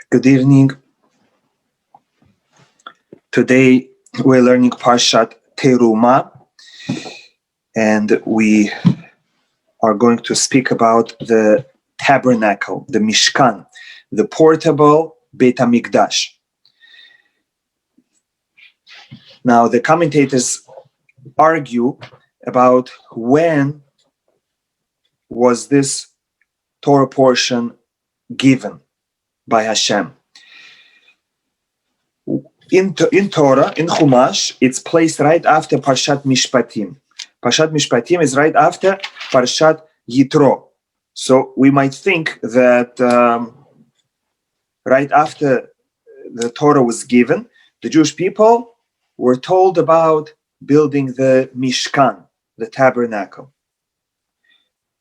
Good evening. Today we're learning Parashat Terumah, and we are going to speak about the Tabernacle, the Mishkan, the portable Beit HaMikdash. Now, the commentators argue about when was this Torah portion given by Hashem. In Torah, in Chumash, it's placed right after Parashat Mishpatim. Parashat Mishpatim is right after Parashat Yitro. So we might think that right after the Torah was given, the Jewish people were told about building the Mishkan, the Tabernacle.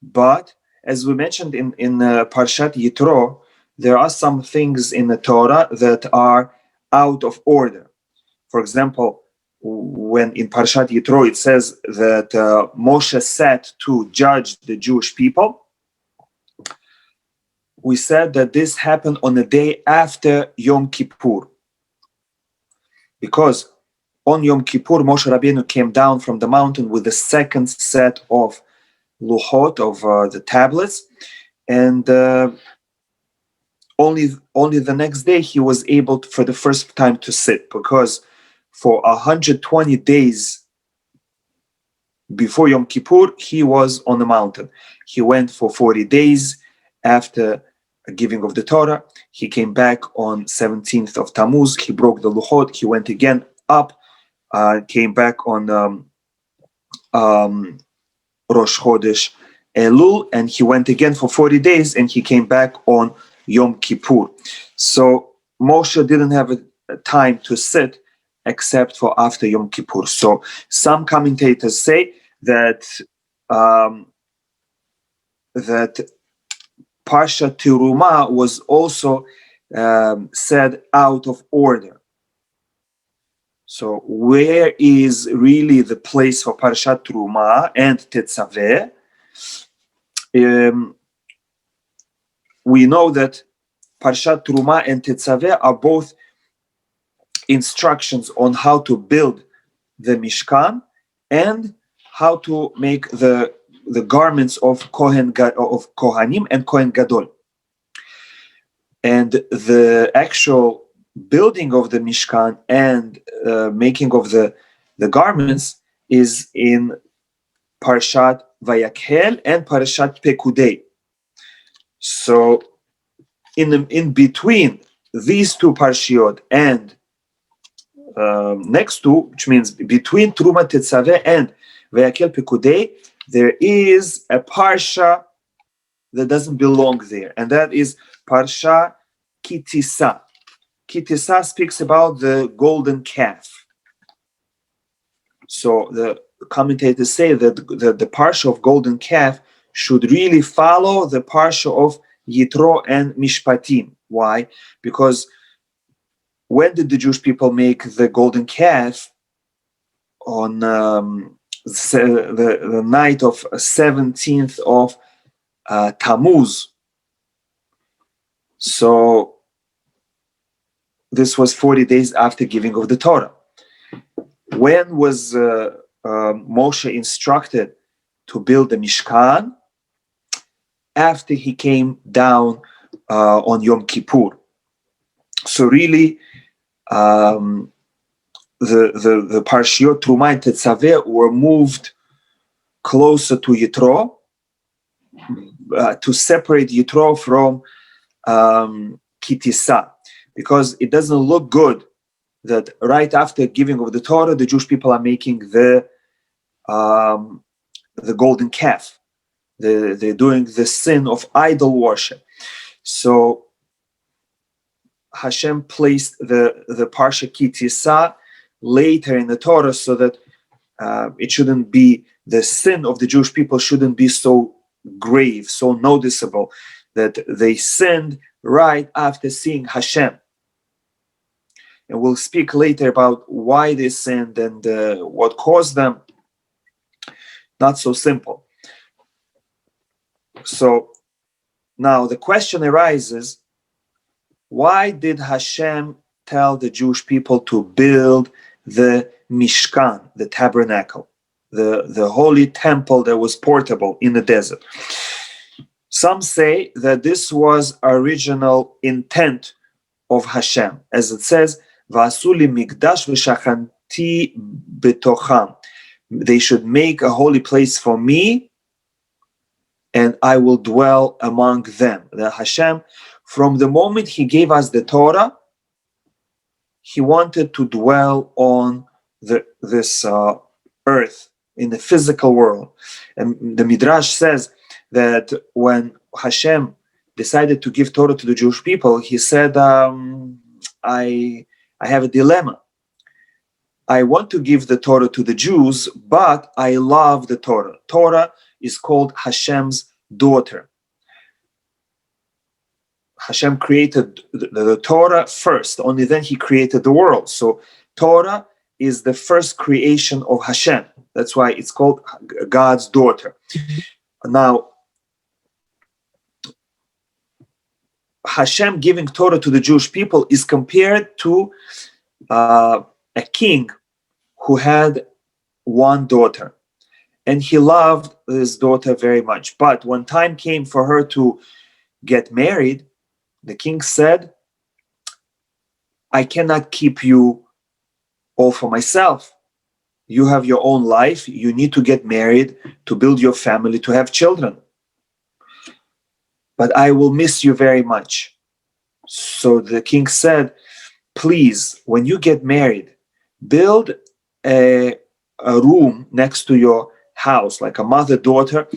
But as we mentioned in Parashat Yitro, there are some things in the Torah that are out of order. For example, when in Parashat Yitro it says that Moshe sat to judge the Jewish people, we said that this happened on the day after Yom Kippur. Because on Yom Kippur, Moshe Rabbeinu came down from the mountain with the second set of luchot, of the tablets, and only the next day he was able to, for the first time, to sit, because for 120 days before Yom Kippur he was on the mountain. He went for 40 days after giving of the Torah. He came back on 17th of Tammuz. He broke the luchot. He went again up, came back on Rosh Chodesh Elul, and he went again for 40 days, and he came back on Yom Kippur. So Moshe didn't have a time to sit except for after Yom Kippur. So some commentators say that that Parashat Terumah was also said out of order. So where is really the place for Parashat Terumah and Tetzaveh? We know that Parashat Terumah and Tetzaveh are both instructions on how to build the Mishkan and how to make the garments of Kohanim and Kohen Gadol. And the actual building of the Mishkan and making of the garments is in Parashat Vayakhel and Parashat Pekudei. So in between these two parshiot and next to, which means between Terumah Tetzaveh and Vayakhel Pekudei, there is a parsha that doesn't belong there, and that is Parsha Kitisa. Kitisa speaks about the golden calf. So the commentators say that the parsha of golden calf should really follow the parsha of Yitro and Mishpatim. Why? Because when did the Jewish people make the golden calf? On the night of 17th of Tammuz. So this was 40 days after giving of the Torah. When was Moshe instructed to build the Mishkan? After he came down on Yom Kippur. So really, the Parshiot Terumah and Tetzaveh were moved closer to Yitro to separate Yitro from Kitisa, because it doesn't look good that right after giving of the Torah, the Jewish people are making the golden calf. They're doing the sin of idol worship. So Hashem placed the Parsha Kitisa later in the Torah so that it shouldn't be, the sin of the Jewish people shouldn't be so grave, so noticeable, that they sinned right after seeing Hashem. And we'll speak later about why they sinned and what caused them. Not so simple. So now the question arises, why did Hashem tell the Jewish people to build the Mishkan, the Tabernacle, the holy temple that was portable in the desert? Some say that this was original intent of Hashem, as it says, "Va'asuli mikdash v'shachanti betocham." They should make a holy place for me, and I will dwell among them. That Hashem, from the moment He gave us the Torah, He wanted to dwell on this earth, in the physical world. And the Midrash says that when Hashem decided to give Torah to the Jewish people, He said, I have a dilemma. I want to give the Torah to the Jews, but I love the Torah. Torah is called Hashem's daughter. Hashem created the Torah first, only then He created the world. So Torah is the first creation of Hashem. That's why it's called God's daughter. Now, Hashem giving Torah to the Jewish people is compared to a king who had one daughter, and he loved his daughter very much. But when time came for her to get married, the king said, I cannot keep you all for myself. You have your own life. You need to get married, to build your family, to have children. But I will miss you very much. So the king said, please, when you get married, build a room next to your house, like a mother-daughter.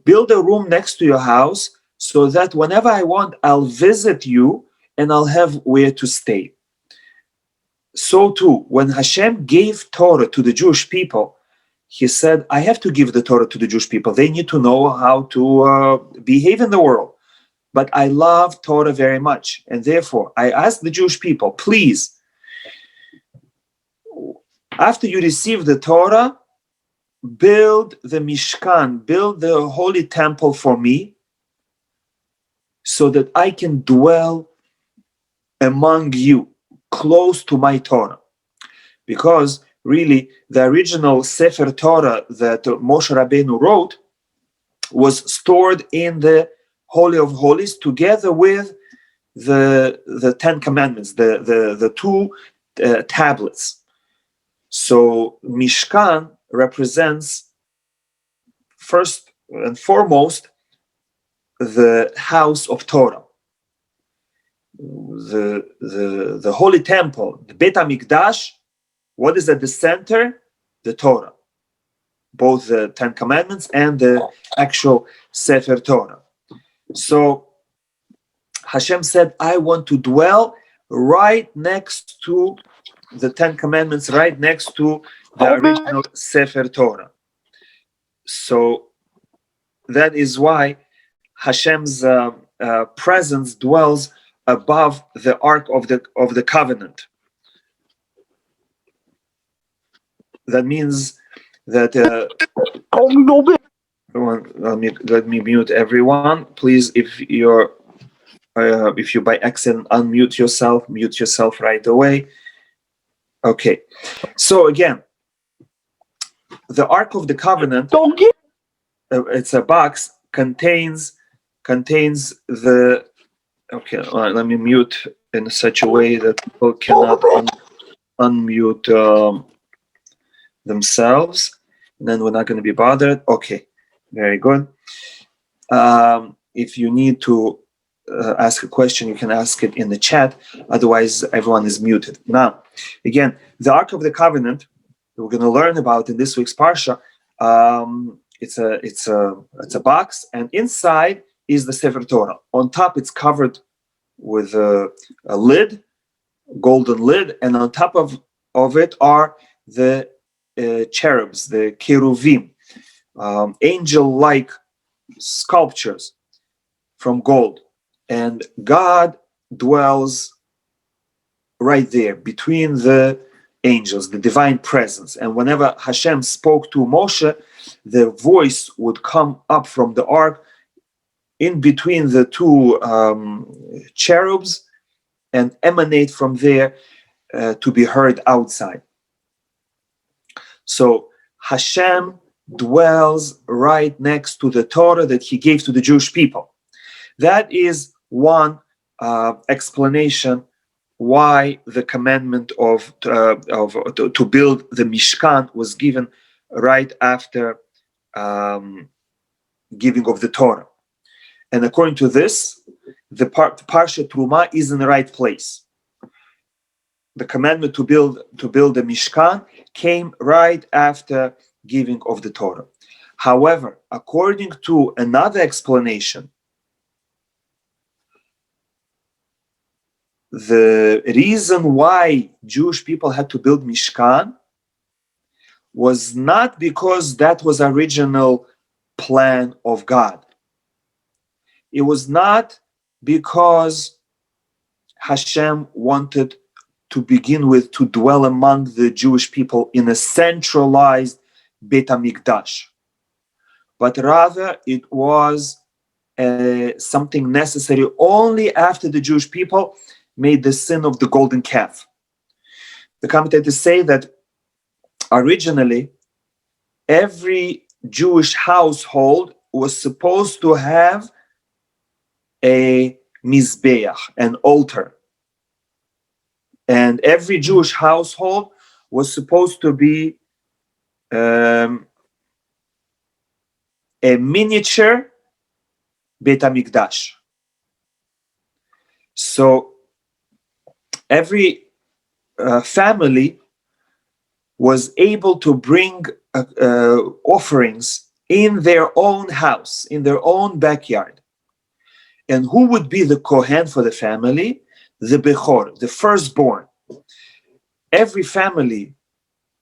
Build a room next to your house so that whenever I want, I'll visit you and I'll have where to stay. So too, when Hashem gave Torah to the Jewish people, He said, I have to give the Torah to the Jewish people. They need to know how to behave in the world. But I love Torah very much. And therefore, I ask the Jewish people, please, after you receive the Torah, build the Mishkan, build the holy temple for me, so that I can dwell among you, close to my Torah. Because really, the original Sefer Torah that Moshe Rabbeinu wrote was stored in the Holy of Holies together with the Ten Commandments, the two tablets. So Mishkan represents first and foremost the house of Torah. The holy temple, the Beit HaMikdash, what is at the center? The Torah. Both the Ten Commandments and the actual Sefer Torah. So Hashem said, I want to dwell right next to the Ten Commandments, right next to the original Sefer Torah. So that is why Hashem's presence dwells above the Ark of the Covenant. That means that let me mute everyone, please. If you by accident unmute yourself, mute yourself right away. Okay. So again, the Ark of the Covenant, it's a box, contains the. Okay, let me mute in such a way that people cannot unmute themselves. And then we're not going to be bothered. Okay, very good. If you need to ask a question, you can ask it in the chat. Otherwise, everyone is muted. Now, again, the Ark of the Covenant we're going to learn about in this week's Parsha. It's a box, and inside is the Sefer Torah. On top, it's covered with a lid, golden lid, and on top of it are the cherubs, the cheruvim, angel-like sculptures from gold. And God dwells right there between the angels, the divine presence. And whenever Hashem spoke to Moshe, the voice would come up from the ark in between the two cherubs, and emanate from there to be heard outside. So Hashem dwells right next to the Torah that he gave to the Jewish people. That is one explanation why the commandment to build the Mishkan was given right after giving of the Torah. And according to this, the Parashat Terumah is in the right place. The commandment to build the Mishkan came right after giving of the Torah. However, according to another explanation, the reason why Jewish people had to build Mishkan was not because that was original plan of God. It was not because Hashem wanted to begin with to dwell among the Jewish people in a centralized Beit HaMikdash, but rather it was something necessary only after the Jewish people made the sin of the golden calf. The commentators say that originally every Jewish household was supposed to have a mizbeach, an altar. And every Jewish household was supposed to be a miniature Beit HaMikdash. So every family was able to bring offerings in their own house, in their own backyard. And who would be the Kohen for the family? The Bechor, the firstborn. Every family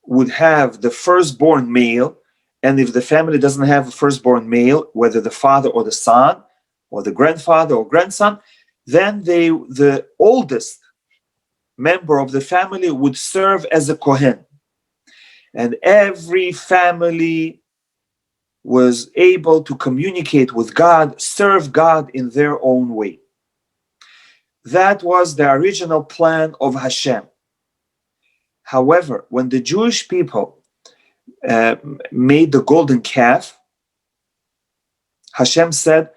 would have the firstborn male, and if the family doesn't have a firstborn male, whether the father or the son, or the grandfather or grandson, then the oldest member of the family would serve as a Kohen. And every family was able to communicate with God, serve God in their own way. That was the original plan of Hashem. However, when the Jewish people made the golden calf, Hashem said,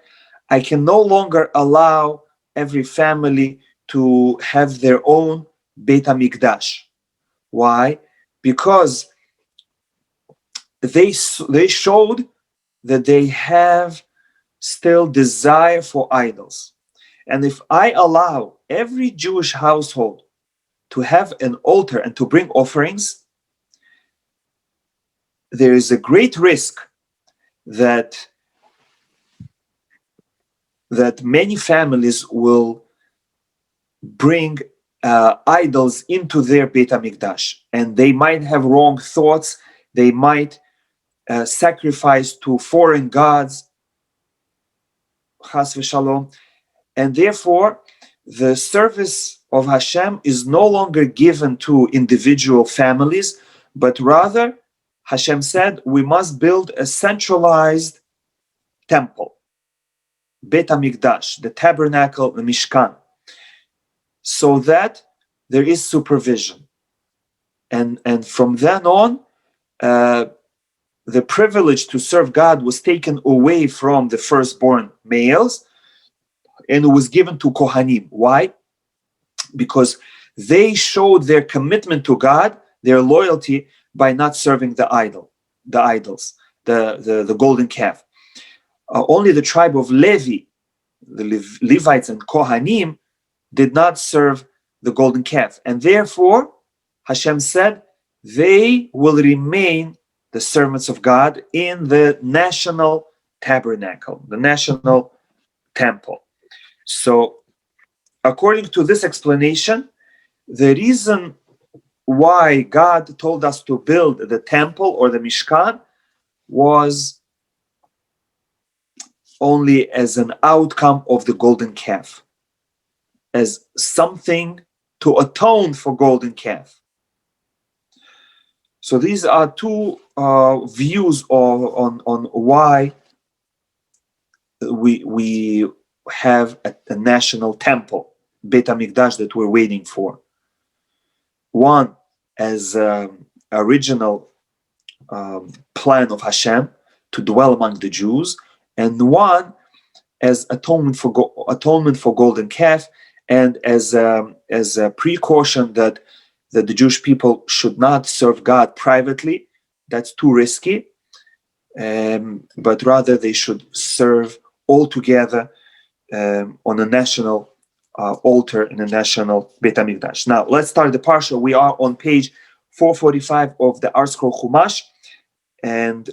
I can no longer allow every family to have their own Beit HaMikdash. Why? Because they showed that they have still desire for idols. And if I allow every Jewish household to have an altar and to bring offerings, there is a great risk that many families will bring idols into their Beit HaMikdash, and they might have wrong thoughts. They might sacrifice to foreign gods, chas v'shalom, and therefore the service of Hashem is no longer given to individual families, but rather Hashem said we must build a centralized temple, Beit HaMikdash, the Tabernacle, the Mishkan, so that there is supervision. And from then on, the privilege to serve God was taken away from the firstborn males, and it was given to Kohanim. Why? Because they showed their commitment to God, their loyalty, by not serving the idols, the golden calf. Only the tribe of Levi, the Levites and Kohanim, did not serve the golden calf. And therefore, Hashem said, they will remain the servants of God in the national tabernacle, the national temple. So, according to this explanation, the reason why God told us to build the temple or the Mishkan was only as an outcome of the golden calf, as something to atone for golden calf. So these are two views on why we have a national temple. Beit HaMikdash that we're waiting for. One as original plan of Hashem to dwell among the Jews, and one as atonement for golden calf, and as a precaution that the Jewish people should not serve God privately. That's too risky, but rather they should serve all together on a national altar in a national Beit HaMikdash. Now let's start the parsha. We are on page 445 of the ArtScroll Chumash, and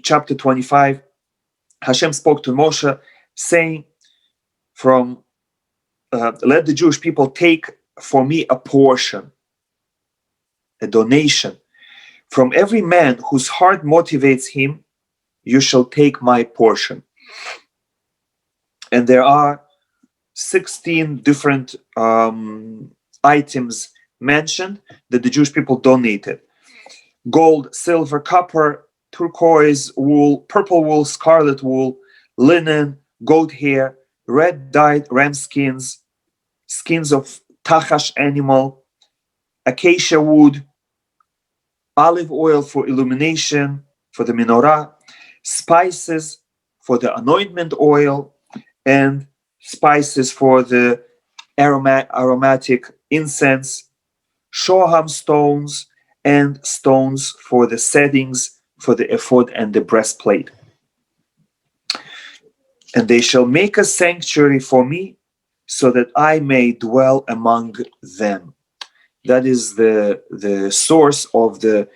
chapter 25. Hashem spoke to Moshe, saying, "From let the Jewish people take for me a portion, a donation. From every man whose heart motivates him, you shall take my portion." And there are 16 different items mentioned that the Jewish people donated: gold, silver, copper, turquoise wool, purple wool, scarlet wool, linen, goat hair, red dyed ram skins, skins of tachash animal, acacia wood, olive oil for illumination, for the menorah, spices for the anointment oil, and spices for the aromatic incense, shoham stones, and stones for the settings for the ephod and the breastplate. And they shall make a sanctuary for me, so that I may dwell among them. That is the source of the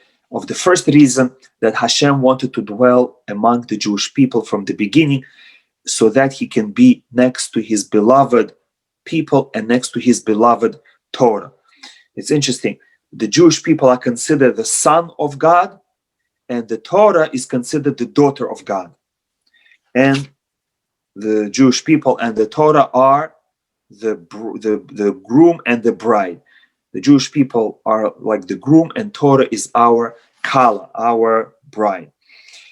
first reason that Hashem wanted to dwell among the Jewish people from the beginning, so that he can be next to his beloved people and next to his beloved Torah. It's interesting. The Jewish people are considered the son of God, and the Torah is considered the daughter of God. And the Jewish people and the Torah are the groom and the bride. The Jewish people are like the groom, and Torah is our kala, our bride.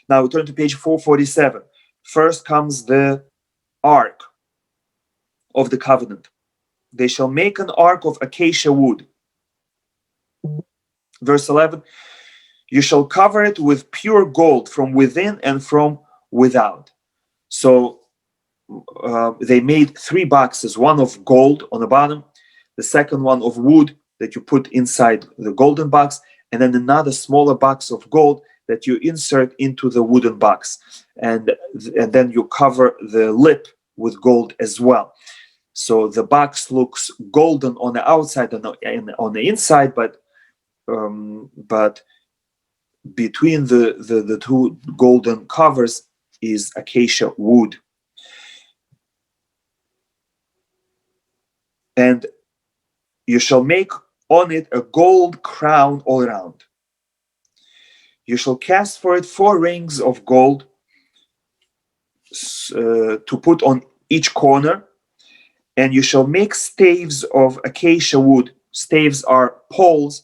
Now we turn to page 447. First comes the ark of the covenant. They shall make an ark of acacia wood. Verse 11, you shall cover it with pure gold from within and from without. So they made 3 boxes, one of gold on the bottom, the second one of wood that you put inside the golden box, and then another smaller box of gold that you insert into the wooden box. And then you cover the lip with gold as well. So the box looks golden on the outside and on the inside, but between the 2 golden covers is acacia wood. And you shall make on it a gold crown all around. You shall cast for it 4 rings of gold to put on each corner, and you shall make staves of acacia wood. Staves are poles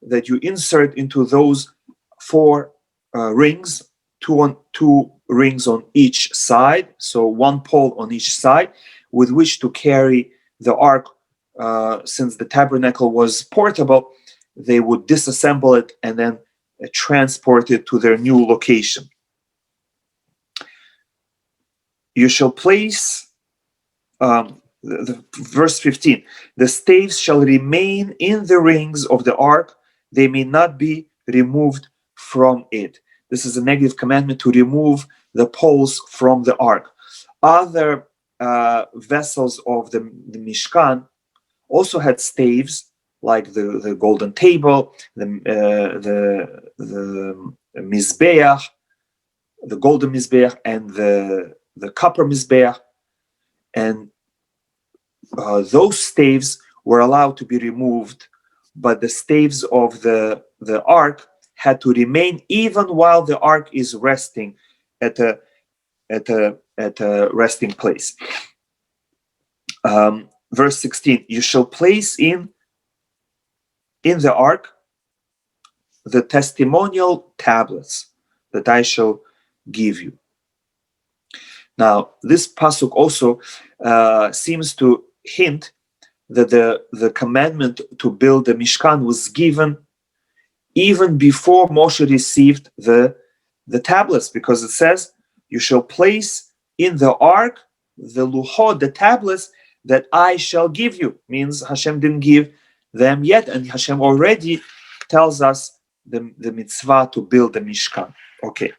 that you insert into those 4 rings, 2 rings on each side, so 1 pole on each side, with which to carry the ark. Since the tabernacle was portable, they would disassemble it and then transport it to their new location. You shall place, verse 15, the staves shall remain in the rings of the ark, they may not be removed from it. This is a negative commandment, to remove the poles from the ark. Other vessels of the Mishkan also had staves, like the golden table, the Mizbeach, the golden Mizbeach, and the copper Mizbeach. And those staves were allowed to be removed, but the staves of the ark had to remain even while the ark is resting at a resting place. Verse 16, you shall place in the ark the testimonial tablets that I shall give you. Now, this pasuk also seems to hint that the commandment to build the Mishkan was given even before Moshe received the tablets, because it says, you shall place in the ark the luchot, the tablets that I shall give you. Means Hashem didn't give them yet, and Hashem already tells us the mitzvah to build the Mishkan. Okay.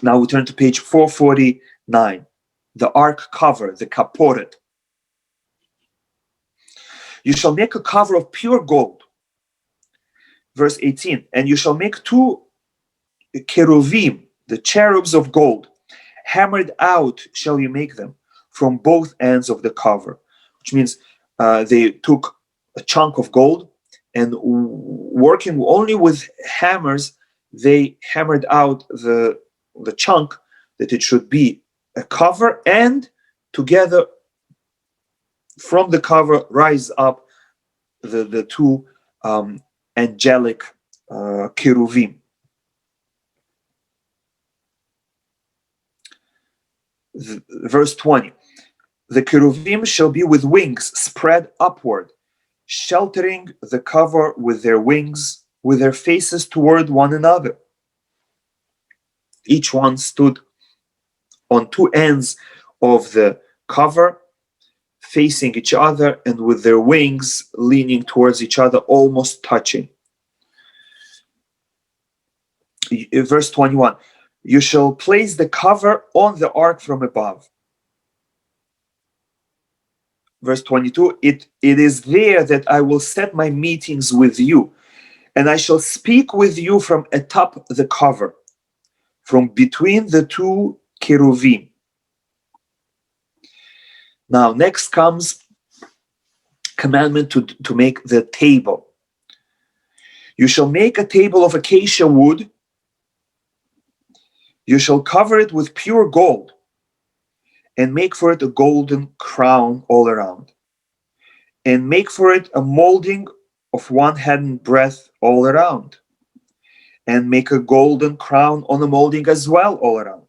Now we turn to page 449. The ark cover, the kaporet. You shall make a cover of pure gold. Verse 18. And you shall make 2 cheruvim, the cherubs of gold. Hammered out shall you make them from both ends of the cover. Which means they took a chunk of gold, and working only with hammers, they hammered out the chunk that it should be a cover, and together from the cover rise up the 2 angelic cheruvim. Verse 20. The cheruvim shall be with wings spread upward, sheltering the cover with their wings, with their faces toward one another. Each one stood on 2 ends of the cover, facing each other, and with their wings leaning towards each other, almost touching. Verse 21. You shall place the cover on the ark from above. Verse 22. It is there that I will set my meetings with you, and I shall speak with you from atop the cover, from between the 2 cheruvim. Now, next comes commandment to make the table. You shall make a table of acacia wood. You shall cover it with pure gold, and make for it a golden crown all around. And make for it a molding of 1 hand breadth all around. And make a golden crown on the molding as well all around.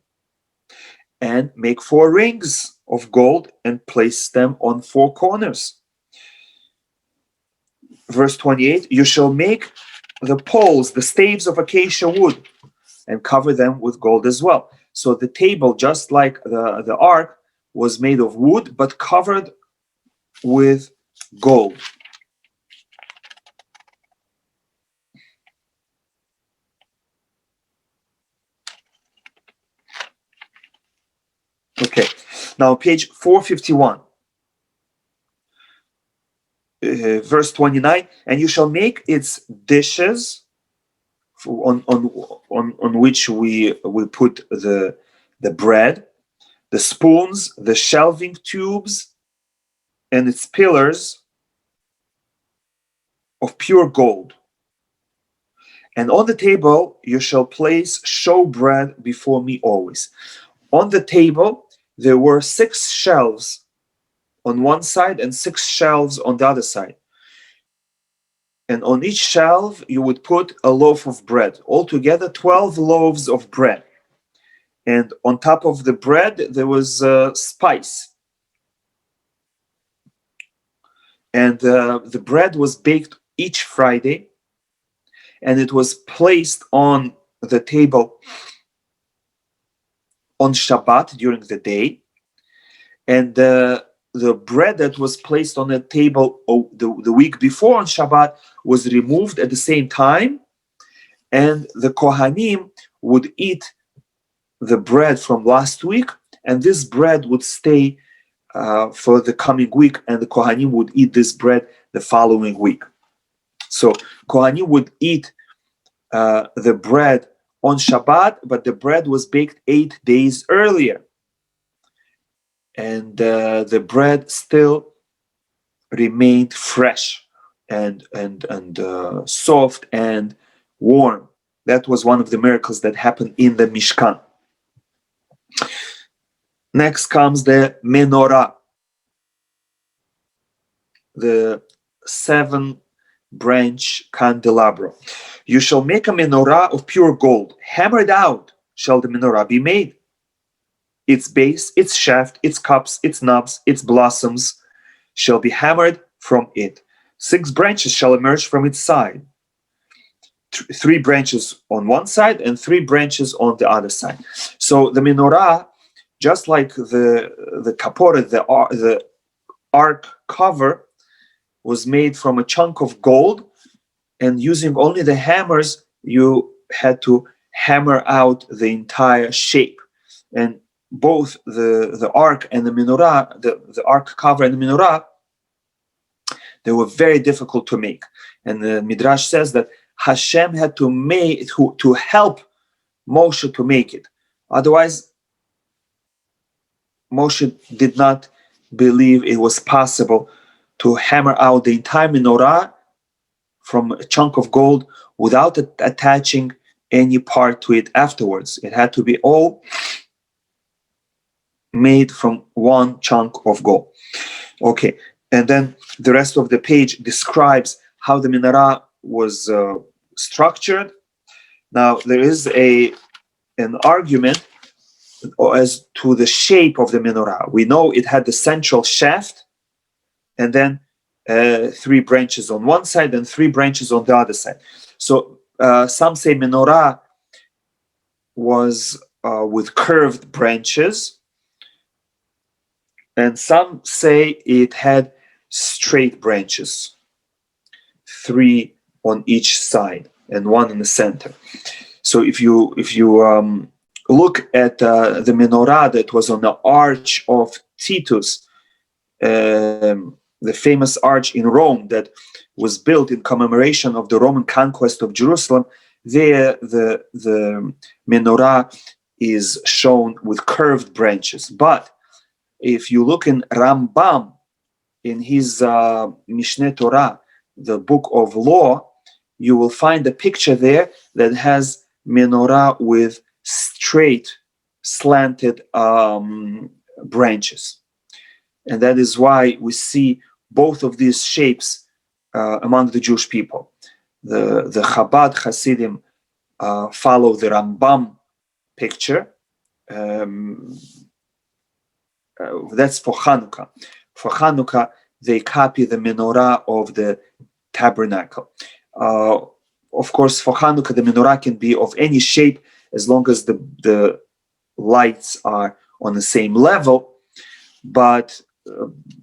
And make 4 rings of gold and place them on 4 corners. Verse 28, you shall make the poles, the staves of acacia wood, and cover them with gold as well. So the table, just like the ark, was made of wood, but covered with gold. Okay, now page 451. Verse 29, and you shall make its dishes on which we put the bread, the spoons, the shelving tubes, and its pillars of pure gold. And on the table you shall place showbread before me always. On the table there were 6 shelves on one side and 6 shelves on the other side. And on each shelf you would put a loaf of bread. Altogether 12 loaves of bread. And on top of the bread there was spice. And the bread was baked each Friday. And it was placed on the table on Shabbat during the day. And the bread that was placed on the table the week before on Shabbat was removed at the same time, and the Kohanim would eat the bread from last week, and this bread would stay for the coming week, and the Kohanim would eat this bread the following week. So Kohanim would eat the bread on Shabbat, but the bread was baked 8 days earlier. And the bread still remained fresh and soft and warm. That was one of the miracles that happened in the Mishkan. Next comes the Menorah, the 7-branch candelabra. You shall make a menorah of pure gold. Hammered out shall the menorah be made. Its base, its shaft, its cups, its knobs, its blossoms shall be hammered from it. 6 branches shall emerge from its side. 3 branches on one side and 3 branches on the other side. So the menorah, just like the kaporet, the ark cover, was made from a chunk of gold, and using only the hammers, you had to hammer out the entire shape. And both the ark and the menorah, the ark cover and the menorah, they were very difficult to make. And the Midrash says that Hashem had to help Moshe to make it. Otherwise, Moshe did not believe it was possible to hammer out the entire menorah from a chunk of gold without attaching any part to it afterwards. It had to be all made from one chunk of gold. Okay, and then the rest of the page describes how the menorah was structured. Now, there is an argument as to the shape of the menorah. We know it had the central shaft, and then 3 branches on one side and 3 branches on the other side. So some say menorah was with curved branches, and some say it had straight branches, 3 on each side and 1 in the center. So if you look at the menorah that was on the Arch of Titus, the famous arch in Rome that was built in commemoration of the Roman conquest of Jerusalem, there the menorah is shown with curved branches. But if you look in Rambam, in his Mishneh Torah, the book of law, you will find a picture there that has menorah with straight, slanted branches. And that is why we see both of these shapes among the Jewish people. The Chabad Hasidim follow the Rambam picture. That's for Hanukkah. For Hanukkah, they copy the menorah of the Tabernacle. Of course, for Hanukkah, the menorah can be of any shape as long as the lights are on the same level. But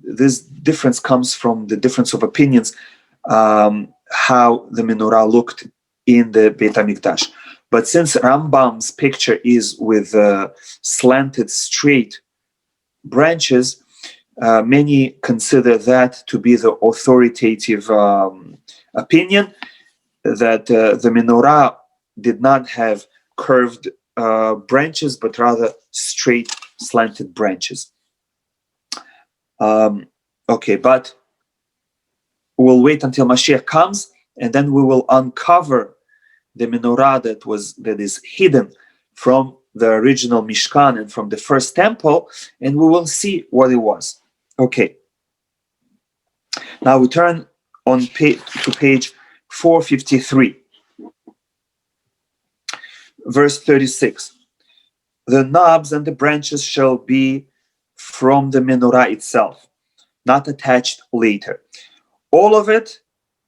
this difference comes from the difference of opinions how the menorah looked in the Beit HaMikdash. But since Rambam's picture is with slanted, straight branches, many consider that to be the authoritative opinion, that the menorah did not have curved branches, but rather straight, slanted branches. Okay, but we'll wait until Mashiach comes, and then we will uncover the menorah that is hidden from the original Mishkan and from the first temple, and we will see what it was. Okay. Now we turn on to page 453, verse 36. The knobs and the branches shall be from the menorah itself, not attached later. All of it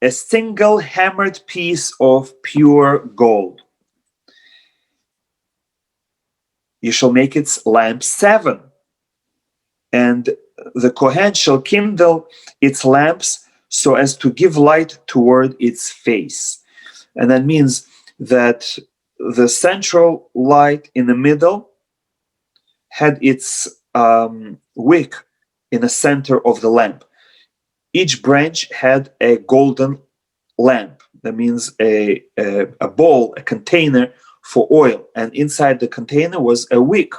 a single hammered piece of pure gold. You shall make its lamp 7, and the Kohen shall kindle its lamps so as to give light toward its face. And that means that the central light in the middle had its wick in the center of the lamp. Each branch had a golden lamp. That means a bowl, a container for oil, and inside the container was a wick.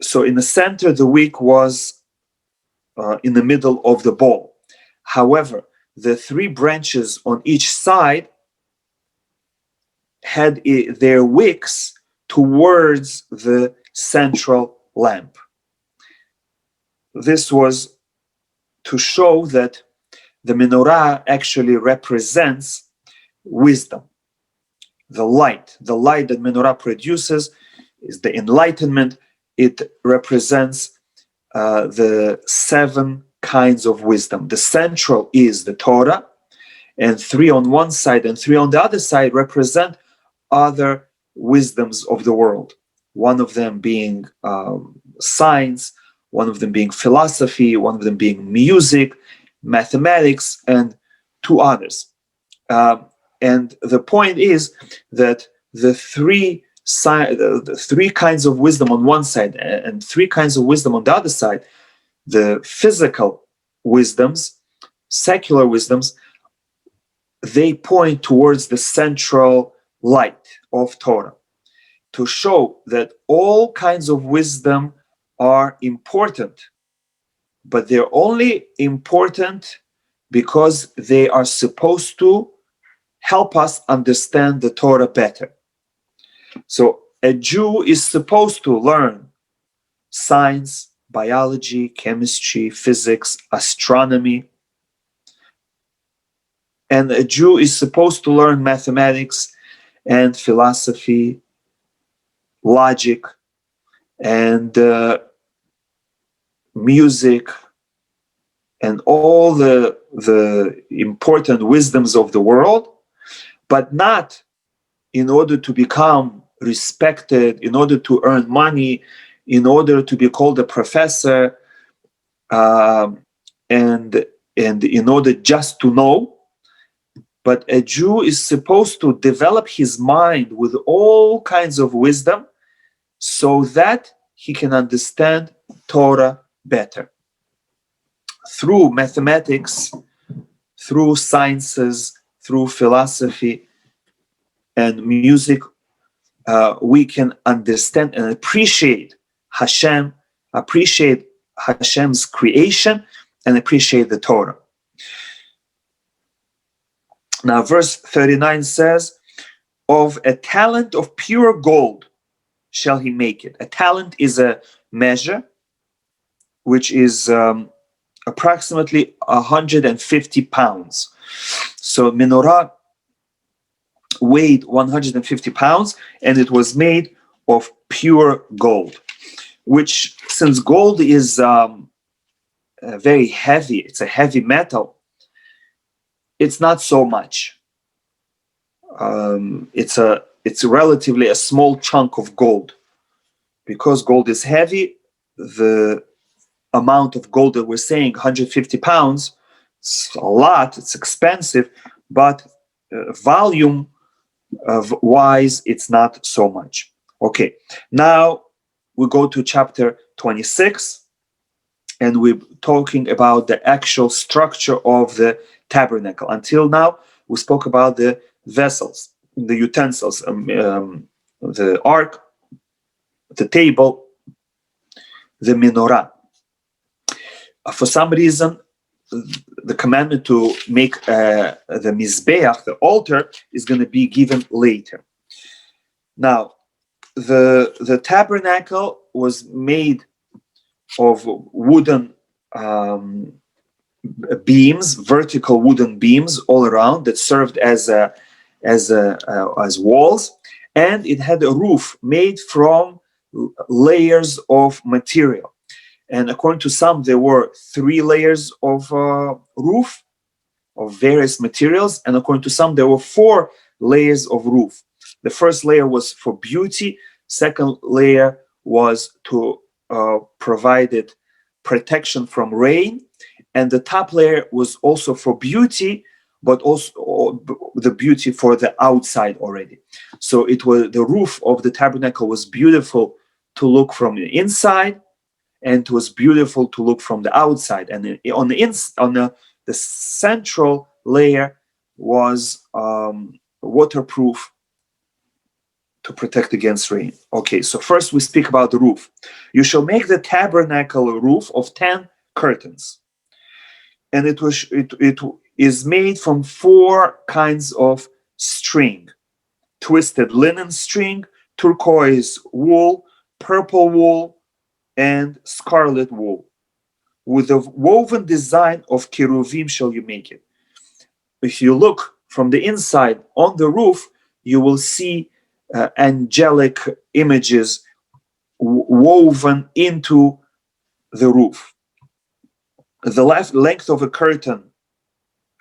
So in the center, the wick was in the middle of the bowl. However, the 3 branches on each side had their wicks towards the central lamp. This was to show that the menorah actually represents wisdom. The light that menorah produces is the enlightenment. It represents the 7 kinds of wisdom. The central is the Torah, and 3 on one side and 3 on the other side represent other wisdoms of the world. One of them being science, one of them being philosophy, one of them being music, mathematics, and 2 others. And the point is that the 3 kinds of wisdom on one side and 3 kinds of wisdom on the other side, the physical wisdoms, secular wisdoms, they point towards the central light of Torah, to show that all kinds of wisdom are important, but they're only important because they are supposed to help us understand the Torah better. So a Jew is supposed to learn science, biology, chemistry, physics, astronomy. And a Jew is supposed to learn mathematics and philosophy, logic, and music, and all the important wisdoms of the world, but not in order to become respected, in order to earn money, in order to be called a professor, and in order just to know. But a Jew is supposed to develop his mind with all kinds of wisdom so that he can understand Torah better. Through mathematics, through sciences, through philosophy and music, we can understand and appreciate Hashem, appreciate Hashem's creation, and appreciate the Torah. Now, verse 39 says, of a talent of pure gold shall he make it. A talent is a measure which is approximately 150 pounds. So menorah weighed 150 pounds, and it was made of pure gold, which, since gold is very heavy, it's a heavy metal, it's not so much. It's relatively a small chunk of gold. Because gold is heavy, the amount of gold that we're saying, 150 pounds, it's a lot, it's expensive, but volume wise, it's not so much. Okay, now we go to chapter 26, and we're talking about the actual structure of the tabernacle. Until now, we spoke about the vessels, the utensils, the ark, the table, the menorah. For some reason, the commandment to make the Mizbeach, the altar, is going to be given later. Now, the tabernacle was made of wooden beams, vertical wooden beams all around that served as walls, and it had a roof made from layers of material. And according to some, there were 3 layers of roof of various materials, and according to some, there were 4 layers of roof. The first layer was for beauty. Second layer was to provide it protection from rain, and the top layer was also for beauty, but also the beauty for the outside already. So it was, the roof of the tabernacle was beautiful to look from the inside, and it was beautiful to look from the outside. And on the central layer was waterproof to protect against rain. Okay, so first we speak about the roof. You shall make the tabernacle roof of 10 curtains, and it is made from 4 kinds of string: twisted linen string, turquoise wool, purple wool, and scarlet wool. With a woven design of cherubim shall you make it. If you look from the inside on the roof, you will see angelic images woven into the roof. The length of a curtain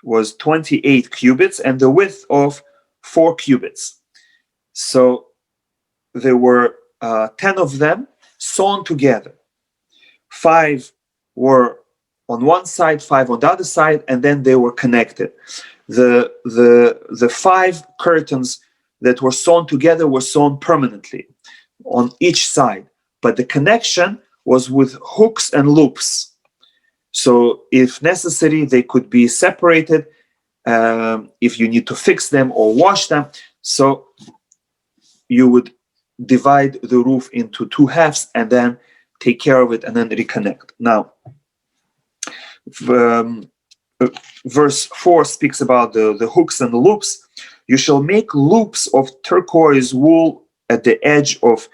was 28 cubits and the width of 4 cubits. So there were 10 of them sewn together. 5 were on one side, 5 on the other side, and then they were connected. The 5 curtains that were sewn together were sewn permanently on each side, but the connection was with hooks and loops. So if necessary, they could be separated if you need to fix them or wash them. So you would divide the roof into 2 halves and then take care of it and then reconnect. Now, verse 4 speaks about the hooks and the loops. You shall make loops of turquoise wool at the edge of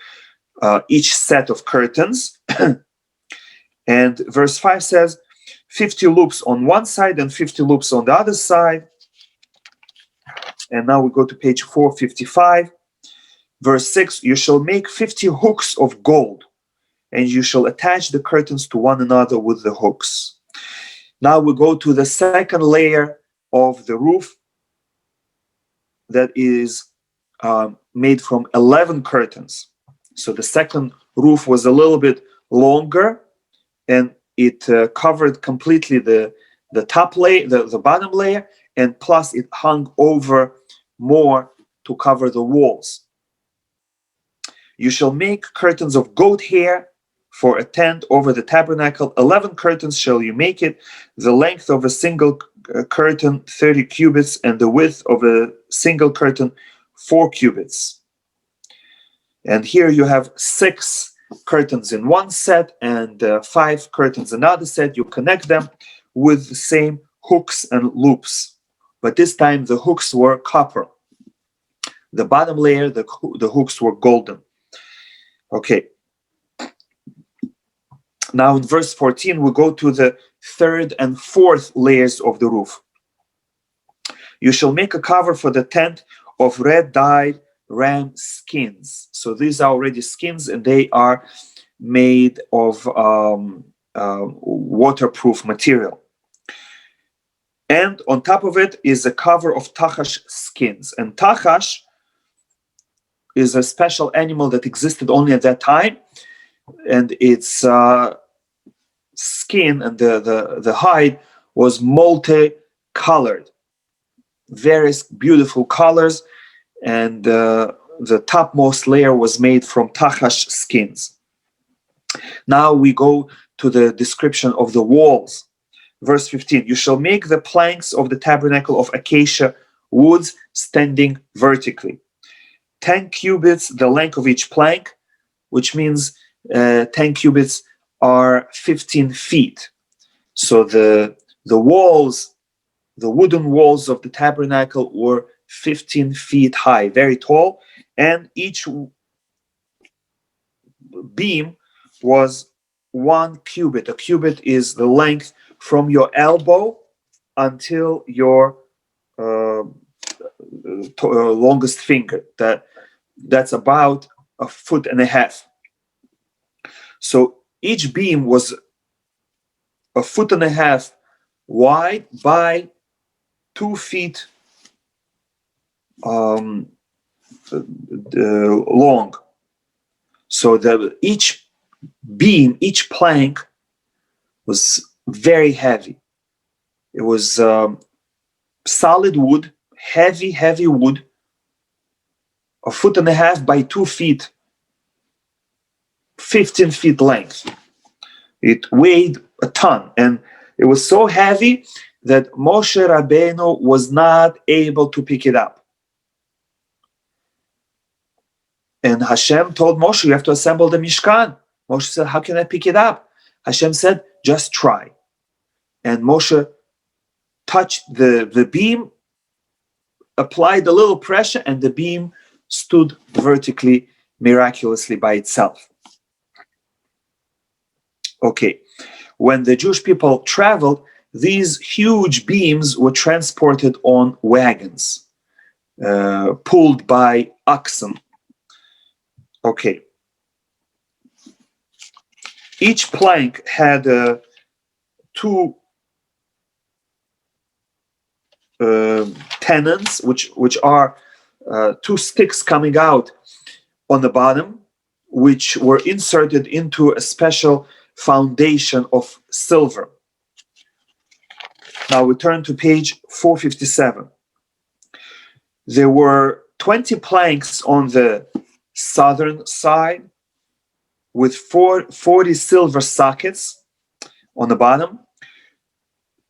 each set of curtains. And verse 5 says, 50 loops on one side and 50 loops on the other side. And now we go to page 455. Verse 6, you shall make 50 hooks of gold, and you shall attach the curtains to one another with the hooks. Now we go to the second layer of the roof that is made from 11 curtains. So the second roof was a little bit longer, and it covered completely the top layer, the bottom layer, and plus it hung over more to cover the walls. You shall make curtains of goat hair for a tent over the tabernacle. 11 curtains shall you make it. The length of a single curtain, 30 cubits, and the width of a single curtain, 4 cubits. And here you have 6 curtains in one set and 5 curtains in another set. You connect them with the same hooks and loops. But this time the hooks were copper. The bottom layer, the hooks were golden. Okay. Now in verse 14, we go to the third and fourth layers of the roof. You shall make a cover for the tent of red dyed ram skins. So these are already skins, and they are made of waterproof material. And on top of it is a cover of tachash skins. And tachash is a special animal that existed only at that time, and its skin and the hide was multi-colored, various beautiful colors, and the topmost layer was made from tachash skins. Now we go to the description of the walls. Verse 15, you shall make the planks of the tabernacle of acacia woods standing vertically. 10 cubits the length of each plank, which means 10 cubits are 15 feet. So the walls, the wooden walls of the tabernacle were 15 feet high, very tall, and each beam was 1 cubit. A cubit is the length from your elbow until your longest finger. That's about 1.5 feet. So each beam was 1.5 feet wide by 2 feet long. So each beam, each plank was very heavy. It was solid wood, heavy wood, 1.5 feet by 2 feet, 15 feet length. It weighed a ton, and it was so heavy that Moshe Rabbeinu was not able to pick it up. And Hashem told Moshe, you have to assemble the Mishkan. Moshe said, how can I pick it up? Hashem said, just try. And Moshe touched the beam, applied a little pressure, and the beam stood vertically, miraculously by itself. Okay, when the Jewish people traveled, these huge beams were transported on wagons, pulled by oxen. Okay. Each plank had two tenons, which are two sticks coming out on the bottom, which were inserted into a special foundation of silver. Now we turn to page 457. There were 20 planks on the southern side with 40 silver sockets on the bottom,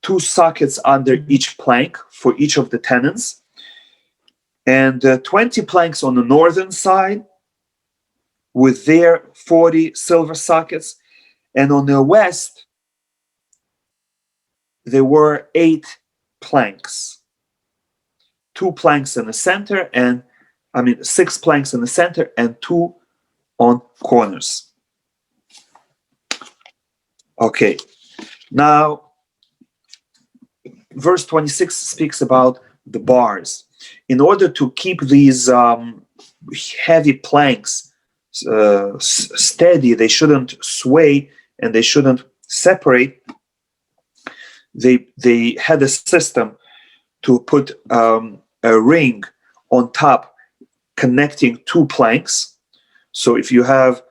2 sockets under each plank for each of the tenons, and 20 planks on the northern side with their 40 silver sockets, and on the west there were 8 planks, 2 planks in the center, and 6 planks in the center and 2 on corners. Okay, now verse 26 speaks about the bars. In order to keep these heavy planks steady, they shouldn't sway and they shouldn't separate. They had a system to put a ring on top connecting 2 planks. So if you have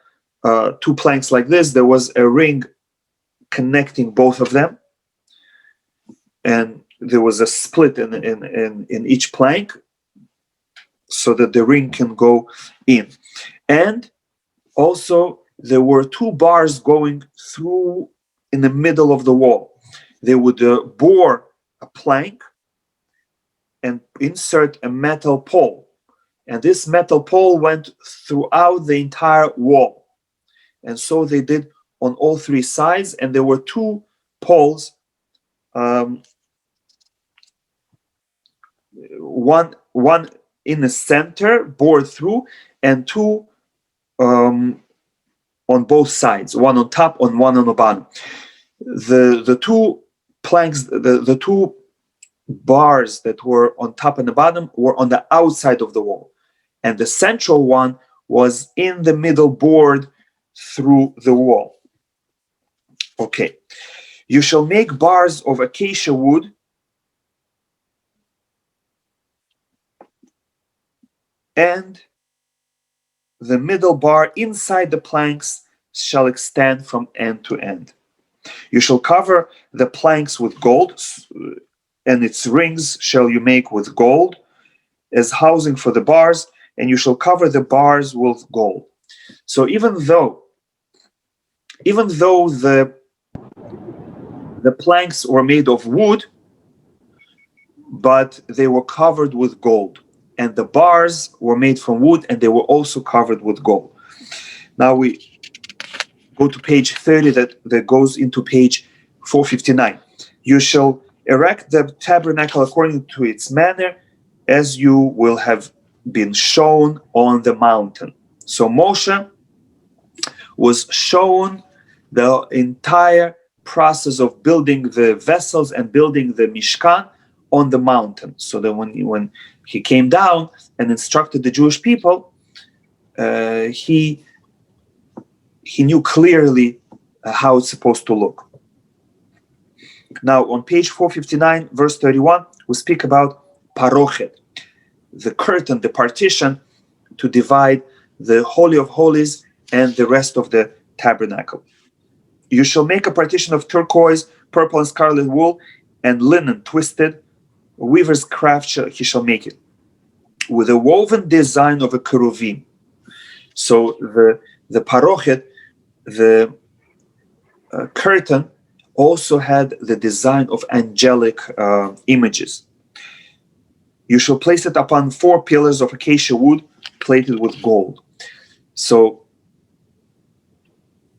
2 planks like this, there was a ring connecting both of them, and there was a split in each plank so that the ring can go in. And also there were 2 bars going through in the middle of the wall. They would bore a plank and insert a metal pole, and this metal pole went throughout the entire wall, and so they did on all 3 sides. And there were 2 poles, one in the center bored through, and 2 on both sides, one on top and one on the bottom. The 2 planks, the 2 bars that were on top and the bottom were on the outside of the wall, and the central one was in the middle, bored through the wall. Okay, you shall make bars of acacia wood and the middle bar inside the planks shall extend from end to end. You shall cover the planks with gold, and its rings shall you make with gold as housing for the bars, and you shall cover the bars with gold. So even though the planks were made of wood, but they were covered with gold, and the bars were made from wood and they were also covered with gold. Now we go to page 30, that goes into page 459. You shall erect the tabernacle according to its manner, as you will have been shown on the mountain. So Moshe was shown the entire process of building the vessels and building the Mishkan on the mountain, so that when he came down and instructed the Jewish people, he knew clearly how it's supposed to look. Now on page 459, verse 31, we speak about parochet, the curtain, the partition to divide the Holy of Holies and the rest of the tabernacle. You shall make a partition of turquoise, purple, and scarlet wool, and linen twisted. A weaver's craft he shall make it, with a woven design of a cherubim. So the parochet, the curtain, also had the design of angelic images. You shall place it upon 4 pillars of acacia wood plated with gold. So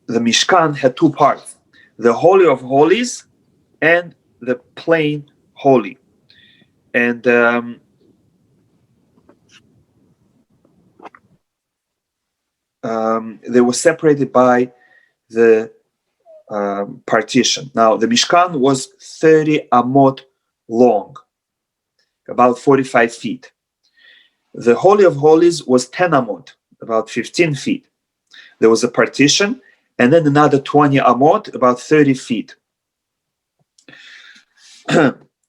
the Mishkan had 2 parts, the Holy of Holies and the plain Holy. And they were separated by the partition. Now the Mishkan was 30 amot long, about 45 feet. The Holy of Holies was 10 amot, about 15 feet. There was a partition, and then another 20 amot, about 30 feet.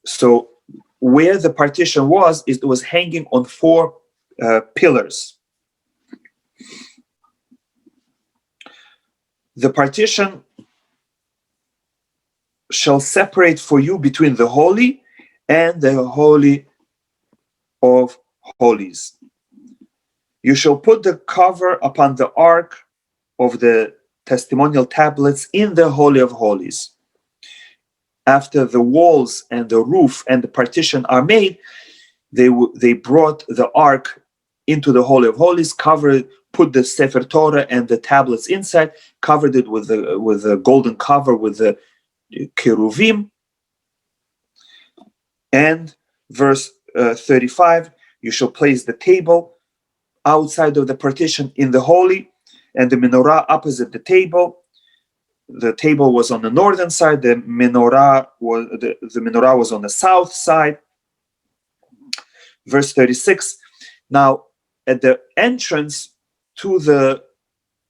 So where the partition was, it was hanging on 4 pillars. The partition shall separate for you between the holy and the holy of holies. You shall put the cover upon the ark of the testimonial tablets in the holy of holies. After the walls and the roof and the partition are made, they brought the ark into the holy of holies, covered, put the Sefer Torah and the tablets inside, covered it with a golden cover with the cheruvim. And verse 35, you shall place the table outside of the partition in the holy, and the menorah opposite the table. The table was on the northern side. The menorah was on the south side. Verse 36. Now, at the entrance to the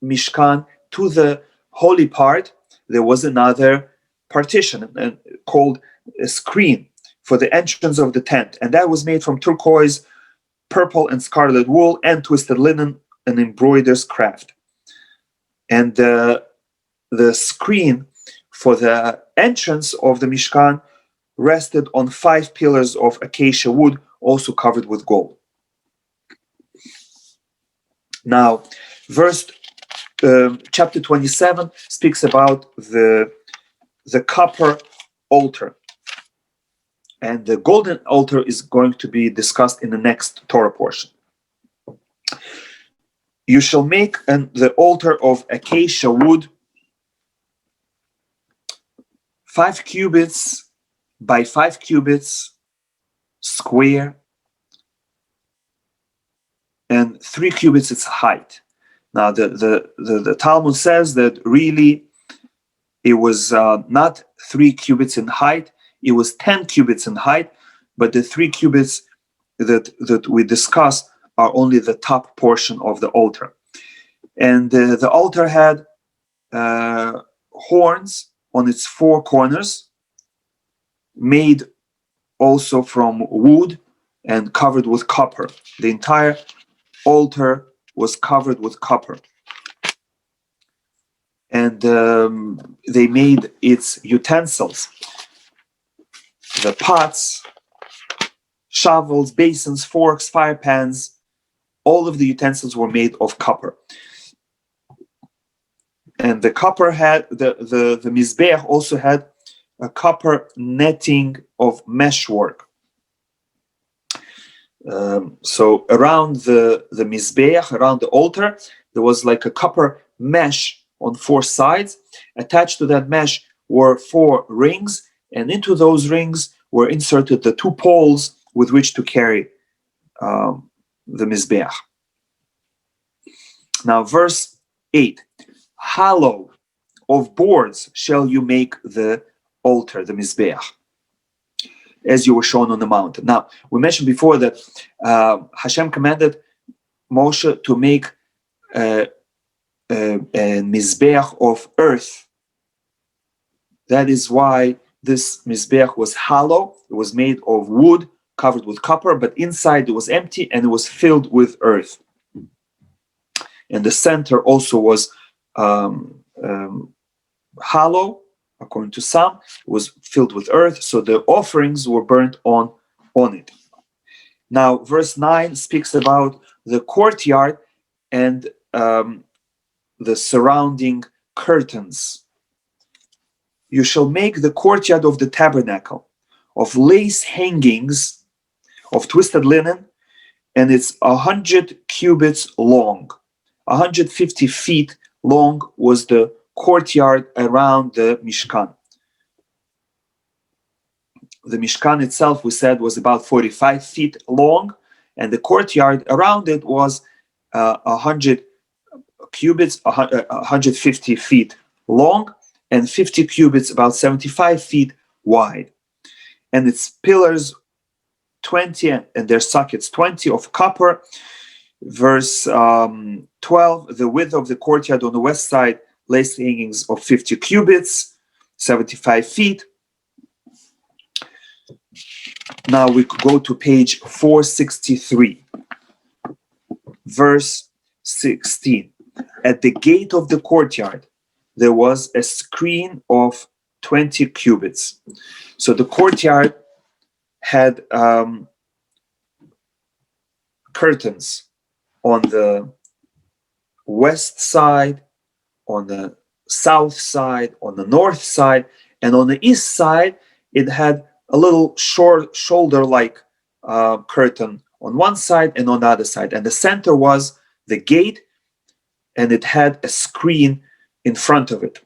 Mishkan, to the holy part, there was another partition called a screen for the entrance of the tent, and that was made from turquoise, purple, and scarlet wool, and twisted linen, and embroider's craft. And the screen for the entrance of the Mishkan rested on 5 pillars of acacia wood, also covered with gold. Now, chapter 27 speaks about the copper altar. And the golden altar is going to be discussed in the next Torah portion. You shall make the altar of acacia wood 5 cubits by 5 cubits square, and 3 cubits its height. Now the Talmud says that really it was not 3 cubits in height, it was 10 cubits in height, but the 3 cubits that we discussed are only the top portion of the altar. And the altar had horns on its 4 corners, made also from wood and covered with copper. The entire altar was covered with copper. And they made its utensils, the pots, shovels, basins, forks, fire pans. All of the utensils were made of copper. And the copper had, the Mizbeach also had a copper netting of meshwork. So around the Mizbeach, around the altar, there was like a copper mesh on 4 sides. Attached to that mesh were 4 rings, and into those rings were inserted the 2 poles with which to carry the Mizbeach. Now, verse 8. Hollow of boards shall you make the altar, the Mizbeach, as you were shown on the mountain. Now, we mentioned before that Hashem commanded Moshe to make a Mizbeach of earth. That is why this Mizbeach was hollow. It was made of wood, covered with copper, but inside it was empty and it was filled with earth. And the center also was hollow, according to some. It was filled with earth, so the offerings were burnt on it. Now, verse 9 speaks about the courtyard and the surrounding curtains. You shall make the courtyard of the tabernacle of lace hangings of twisted linen, and it's 100 cubits long. 150 feet long was the courtyard around the Mishkan. The Mishkan itself, we said, was about 45 feet long, and the courtyard around it was 100 cubits, 150 feet long, and 50 cubits, about 75 feet wide. And its pillars 20, and their sockets 20 of copper. Verse 12, the width of the courtyard on the west side lace hangings of 50 cubits, 75 feet. Now we could go to page 463, verse 16. At the gate of the courtyard, there was a screen of 20 cubits. So the courtyard had curtains on the west side, on the south side, on the north side, and on the east side, it had a little short shoulder-like curtain on one side and on the other side. And the center was the gate, and it had a screen in front of it.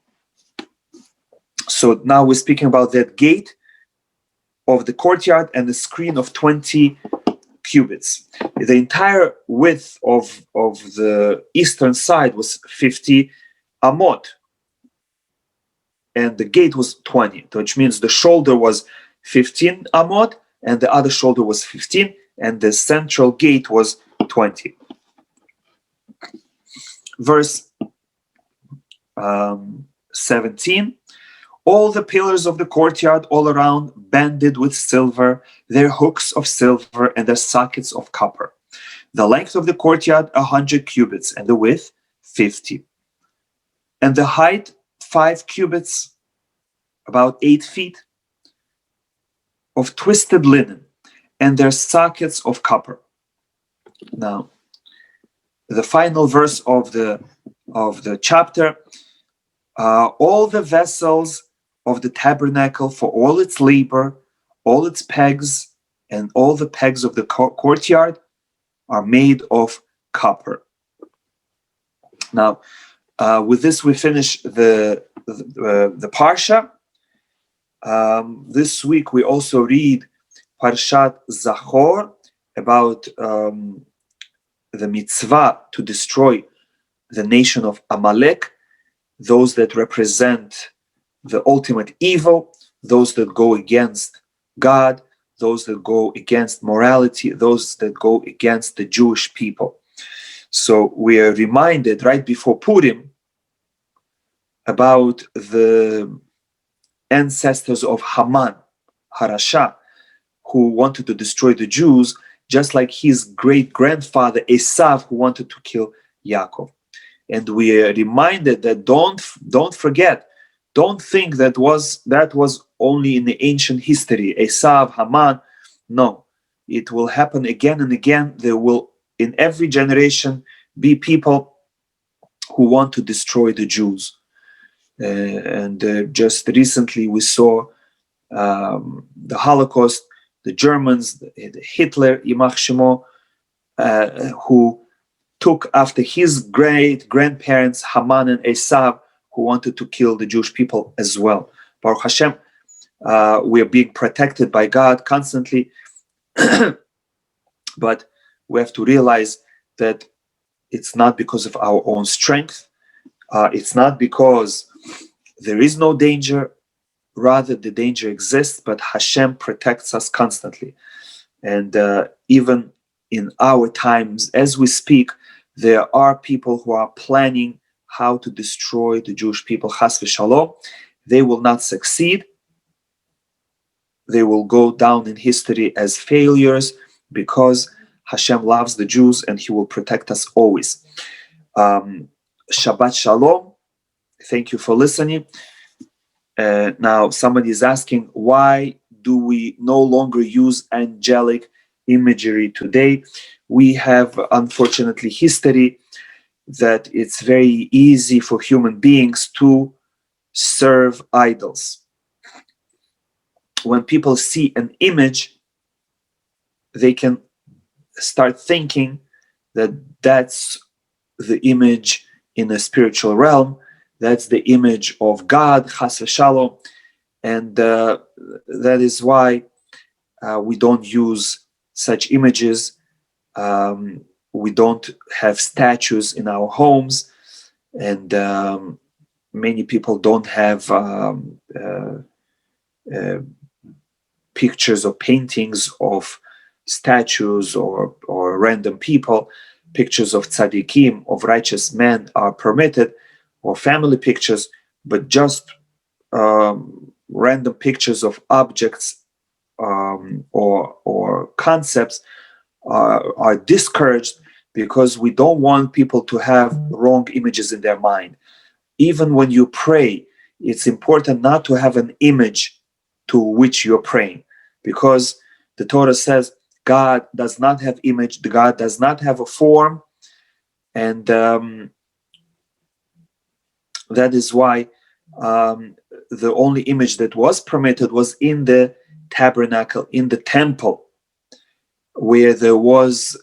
So now we're speaking about that gate of the courtyard and the screen of 20 cubits. The entire width of the eastern side was 50 amot, and the gate was 20, which means the shoulder was 15 amot, and the other shoulder was 15, and the central gate was 20. Verse 17. All the pillars of the courtyard all around banded with silver, their hooks of silver and their sockets of copper. The length of the courtyard 100 cubits, and the width 50. And the height 5 cubits, about 8 feet, of twisted linen, and their sockets of copper. Now, the final verse of the chapter, all the vessels of the tabernacle for all its labor, all its pegs, and all the pegs of the courtyard are made of copper. Now, with this we finish the Parsha. This week we also read Parashat Zachor about the mitzvah to destroy the nation of Amalek, those that represent the ultimate evil, those that go against God, those that go against morality, those that go against the Jewish people. So we are reminded right before Purim about the ancestors of Haman, Harasha, who wanted to destroy the Jews, just like his great-grandfather Esav, who wanted to kill Yaakov. And we are reminded that don't forget, don't think that was only in the ancient history, Esav, Haman. No, it will happen again and again. There will, in every generation, be people who want to destroy the Jews. Just recently we saw the Holocaust, the Germans, Hitler, Yimach Shemo, who took after his great-grandparents, Haman and Esav, who wanted to kill the Jewish people as well. Baruch Hashem, we are being protected by God constantly, but we have to realize that it's not because of our own strength. It's not because there is no danger. Rather, the danger exists, but Hashem protects us constantly. And even in our times, as we speak, there are people who are planning how to destroy the Jewish people, chas v'shalom. They will not succeed. They will go down in history as failures because Hashem loves the Jews and He will protect us always. Shabbat Shalom. Thank you for listening. Now, somebody is asking, why do we no longer use angelic imagery today? We have, unfortunately, history that it's very easy for human beings to serve idols. When people see an image, they can start thinking that that's the image in the spiritual realm, that's the image of God, chas v'shalom, and that is why we don't use such images. We don't have statues in our homes, and many people don't have pictures or paintings of statues or random people. Pictures of tzaddikim, of righteous men, are permitted. or family pictures, but just random pictures of objects or concepts are discouraged, because we don't want people to have wrong images in their mind. Even when you pray, it's important not to have an image to which you're praying, because the Torah says God does not have image, God does not have a form, and that is why the only image that was permitted was in the tabernacle, in the temple, where there was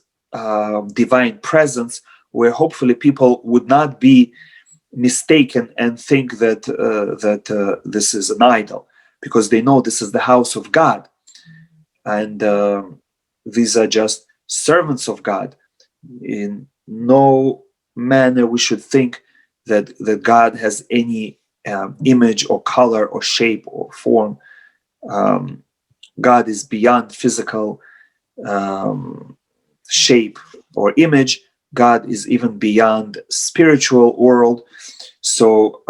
divine presence, where hopefully people would not be mistaken and think that this is an idol, because they know this is the house of God, and these are just servants of God. In no manner we should think that God has any image or color or shape or form. God is beyond physical shape or image. God is even beyond spiritual world. So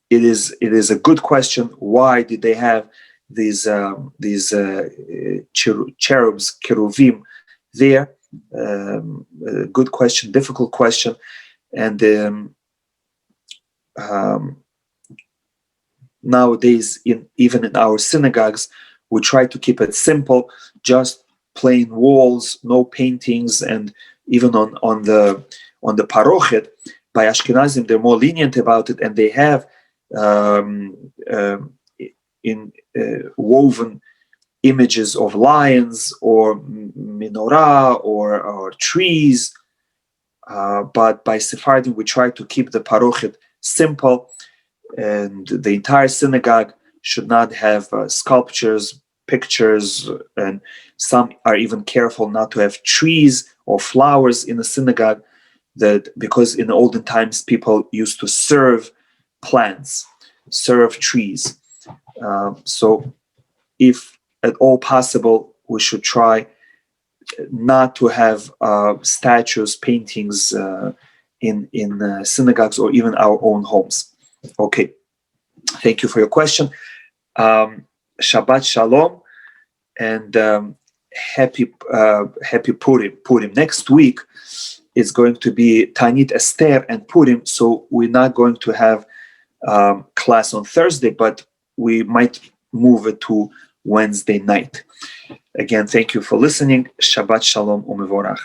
it is a good question. Why did they have these cherubs, cheruvim there? Good question, difficult question, and nowadays, even in our synagogues, we try to keep it simple, just plain walls, no paintings, and even on the parochet, by Ashkenazim, they're more lenient about it, and they have woven images of lions or menorah or trees. But by Sephardim, we try to keep the parochet simple, and the entire synagogue should not have sculptures, pictures, and some are even careful not to have trees or flowers in the synagogue, that because in the olden times people used to serve plants, serve trees. So if at all possible, we should try not to have statues, paintings in synagogues or even our own homes. Okay, thank you for your question. Shabbat Shalom, and happy Purim. Next week is going to be Tanit Esther and Purim, so we're not going to have class on Thursday, but we might move it to Wednesday night. Again, thank you for listening. Shabbat Shalom u'mevorach.